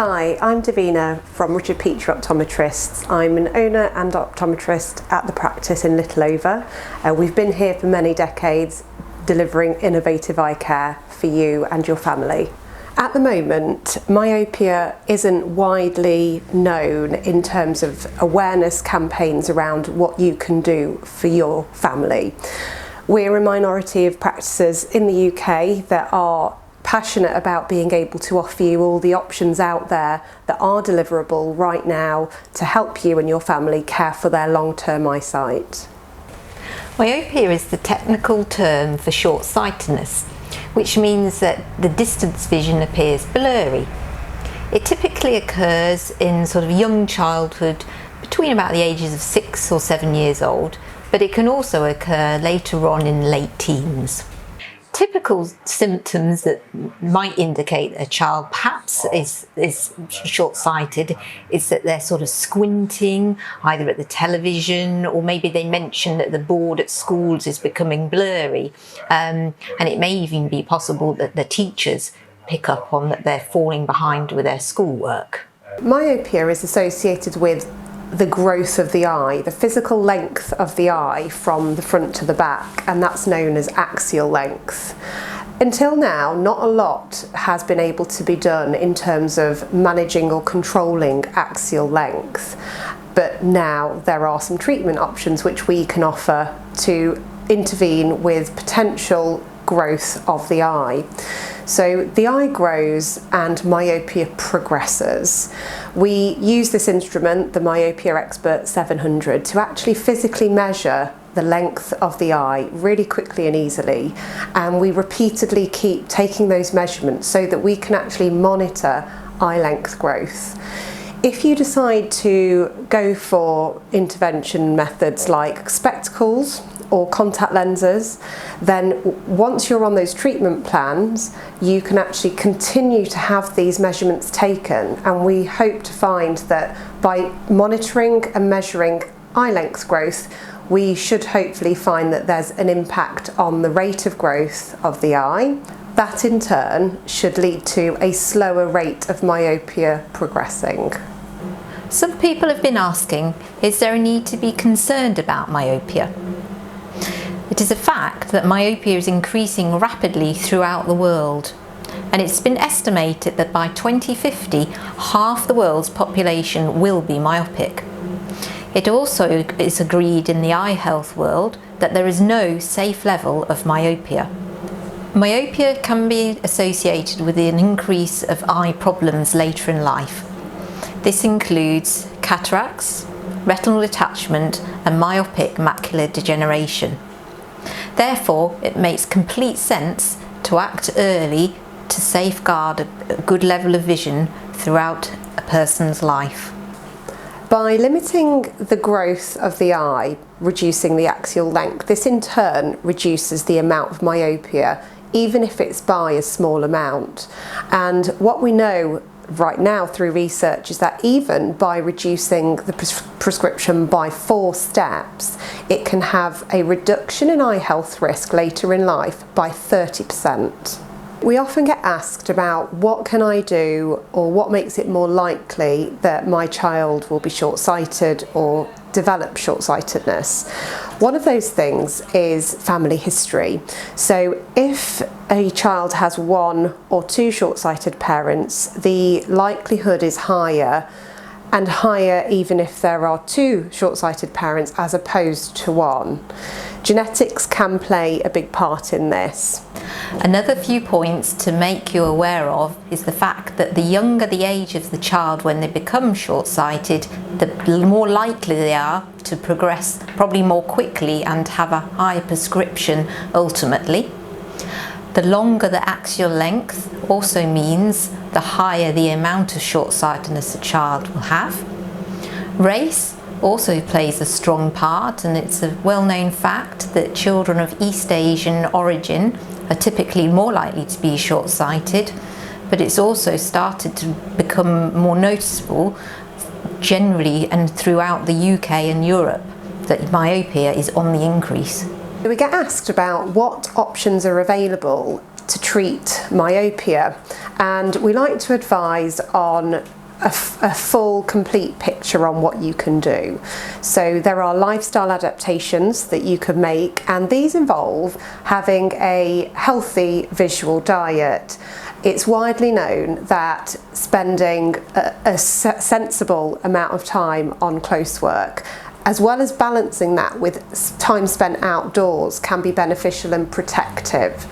Hi, I'm Davina from Richard Peacher Optometrists. I'm an owner and optometrist at the practice in Littleover. We've been here for many decades delivering innovative eye care for you and your family. At the moment, myopia isn't widely known in terms of awareness campaigns around what you can do for your family. We're a minority of practices in the UK that are passionate about being able to offer you all the options out there that are deliverable right now to help you and your family care for their long-term eyesight. Myopia is the technical term for short-sightedness, which means that the distance vision appears blurry. It typically occurs in sort of young childhood, between about the ages of 6 or 7 years old, but it can also occur later on in late teens. Typical symptoms that might indicate a child perhaps is short-sighted is that they're sort of squinting either at the television, or maybe they mention that the board at schools is becoming blurry, and it may even be possible that the teachers pick up on that they're falling behind with their schoolwork. Myopia is associated with the growth of the eye, the physical length of the eye from the front to the back, and that's known as axial length. Until now, not a lot has been able to be done in terms of managing or controlling axial length, but now there are some treatment options which we can offer to intervene with potential growth of the eye. So the eye grows and myopia progresses. We use this instrument, the Myopia Expert 700, to actually physically measure the length of the eye really quickly and easily, and we repeatedly keep taking those measurements so that we can actually monitor eye length growth. If you decide to go for intervention methods like spectacles or contact lenses, then once you're on those treatment plans, you can actually continue to have these measurements taken, and we hope to find that by monitoring and measuring eye length growth, we should hopefully find that there's an impact on the rate of growth of the eye. That in turn should lead to a slower rate of myopia progressing. Some people have been asking, is there a need to be concerned about myopia? It is a fact that myopia is increasing rapidly throughout the world, and it's been estimated that by 2050 half the world's population will be myopic. It also is agreed in the eye health world that there is no safe level of myopia. Myopia can be associated with an increase of eye problems later in life. This includes cataracts, retinal detachment and myopic macular degeneration. Therefore, it makes complete sense to act early to safeguard a good level of vision throughout a person's life. By limiting the growth of the eye, reducing the axial length, this in turn reduces the amount of myopia, even if it's by a small amount. And what we know right now through research is that even by reducing the prescription by 4 steps, it can have a reduction in eye health risk later in life by 30%. We often get asked about what can I do, or what makes it more likely that my child will be short-sighted or develop short-sightedness. One of those things is family history. So if a child has 1 or 2 short-sighted parents, the likelihood is higher, and higher even if there are 2 short-sighted parents as opposed to 1. Genetics can play a big part in this. Another few points to make you aware of is the fact that the younger the age of the child when they become short-sighted, the more likely they are to progress probably more quickly and have a high prescription ultimately. The longer the axial length also means the higher the amount of short-sightedness a child will have. Race also plays a strong part, and it's a well-known fact that children of East Asian origin are typically more likely to be short-sighted, but it's also started to become more noticeable generally and throughout the UK and Europe that myopia is on the increase. We get asked about what options are available to treat myopia, and we like to advise on a full, complete picture on what you can do. So there are lifestyle adaptations that you can make, and these involve having a healthy visual diet. It's widely known that spending a sensible amount of time on close work, as well as balancing that with time spent outdoors, can be beneficial and protective.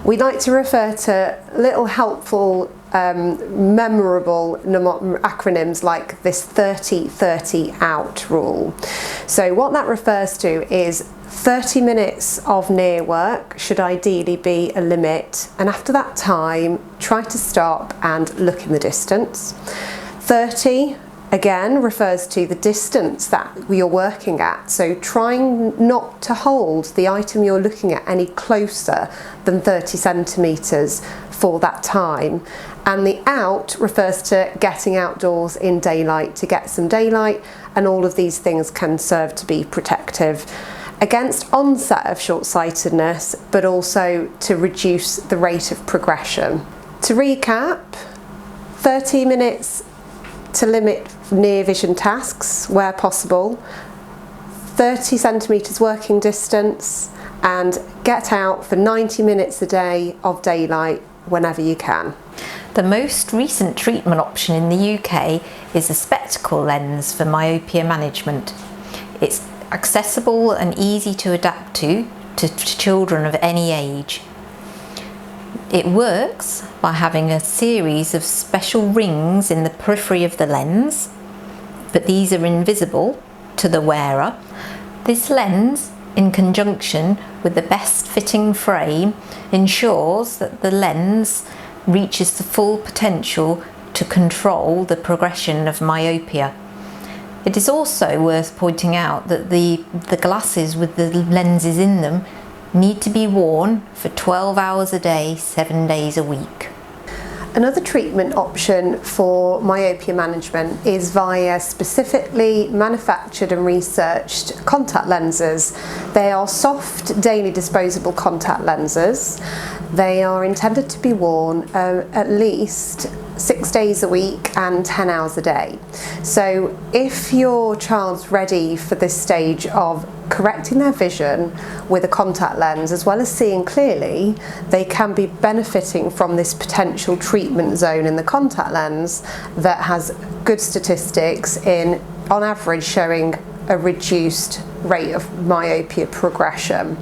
We like to refer to little helpful memorable acronyms like this 30-30 out rule. So what that refers to is 30 minutes of near work should ideally be a limit, and after that time try to stop and look in the distance. 30 again refers to the distance that you're working at, so trying not to hold the item you're looking at any closer than 30 centimetres for that time. And the out refers to getting outdoors in daylight to get some daylight, and all of these things can serve to be protective against onset of short-sightedness, but also to reduce the rate of progression. To recap, 30 minutes to limit near vision tasks where possible, 30 centimetres working distance, and get out for 90 minutes a day of daylight whenever you can. The most recent treatment option in the UK is a spectacle lens for myopia management. It's accessible and easy to adapt to children of any age. It works by having a series of special rings in the periphery of the lens, but these are invisible to the wearer. This lens, in conjunction with the best fitting frame, ensures that the lens reaches the full potential to control the progression of myopia. It is also worth pointing out that the glasses with the lenses in them need to be worn for 12 hours a day, 7 days a week. Another treatment option for myopia management is via specifically manufactured and researched contact lenses. They are soft, daily disposable contact lenses. They are intended to be worn at least 6 days a week and 10 hours a day. So if your child's ready for this stage of correcting their vision with a contact lens as well as seeing clearly, they can be benefiting from this potential treatment zone in the contact lens that has good statistics in, on average, showing a reduced rate of myopia progression.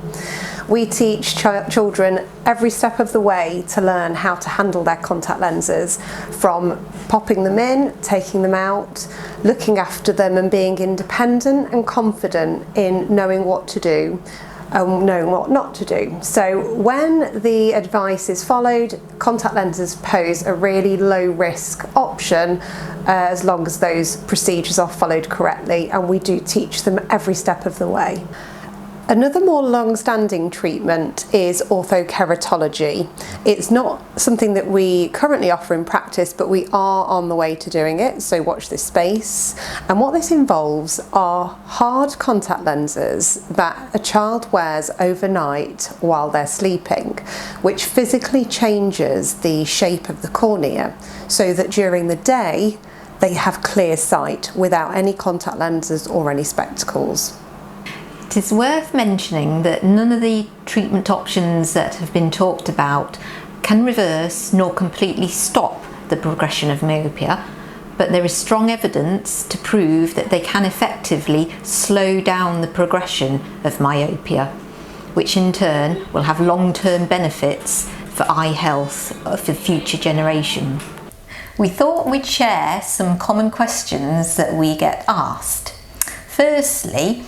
We teach children every step of the way to learn how to handle their contact lenses, from popping them in, taking them out, looking after them and being independent and confident in knowing what to do and knowing what not to do. So when the advice is followed, contact lenses pose a really low risk option as long as those procedures are followed correctly, and we do teach them every step of the way. Another more long-standing treatment is orthokeratology. It's not something that we currently offer in practice, but we are on the way to doing it, so watch this space. And what this involves are hard contact lenses that a child wears overnight while they're sleeping, which physically changes the shape of the cornea so that during the day they have clear sight without any contact lenses or any spectacles. It is worth mentioning that none of the treatment options that have been talked about can reverse nor completely stop the progression of myopia, but there is strong evidence to prove that they can effectively slow down the progression of myopia, which in turn will have long-term benefits for eye health for future generations. We thought we'd share some common questions that we get asked. Firstly,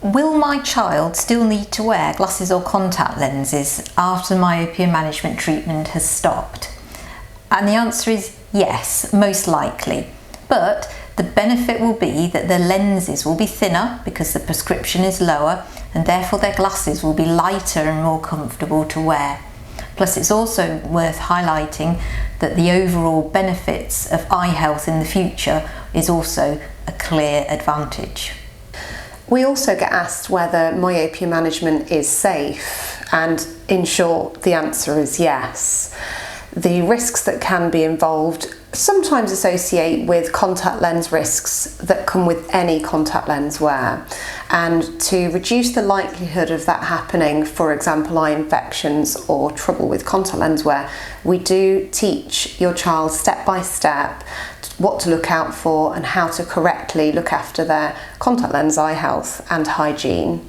will my child still need to wear glasses or contact lenses after myopia management treatment has stopped? And the answer is yes, most likely. But the benefit will be that the lenses will be thinner because the prescription is lower, and therefore their glasses will be lighter and more comfortable to wear. Plus, it's also worth highlighting that the overall benefits of eye health in the future is also a clear advantage. We also get asked whether myopia management is safe, And in short, the answer is yes. The risks that can be involved sometimes associate with contact lens risks that come with any contact lens wear. And to reduce the likelihood of that happening, for example, eye infections or trouble with contact lens wear, we do teach your child step by step what to look out for and how to correctly look after their contact lens eye health and hygiene.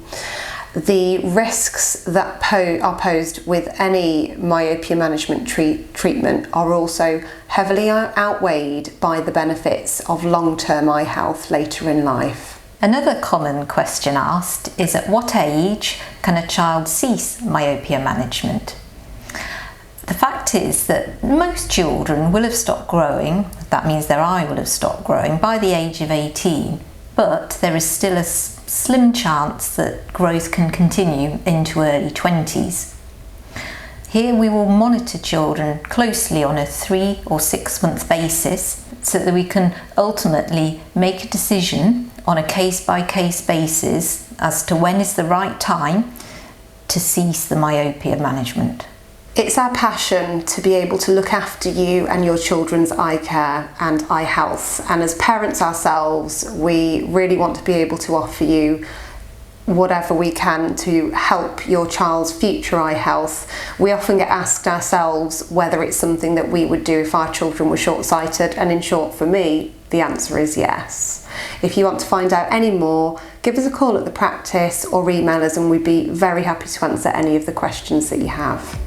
The risks that are posed with any myopia management treatment are also heavily outweighed by the benefits of long-term eye health later in life. Another common question asked is, at what age can a child cease myopia management? The fact is that most children will have stopped growing, that means their eye will have stopped growing, by the age of 18, but there is still a slim chance that growth can continue into early 20s. Here we will monitor children closely on a 3 or 6 month basis so that we can ultimately make a decision on a case-by-case basis as to when is the right time to cease the myopia management. It's our passion to be able to look after you and your children's eye care and eye health, and as parents ourselves, we really want to be able to offer you whatever we can to help your child's future eye health. We often get asked ourselves whether it's something that we would do if our children were short-sighted, and in short, for me, the answer is yes. If you want to find out any more, give us a call at the practice or email us and we'd be very happy to answer any of the questions that you have.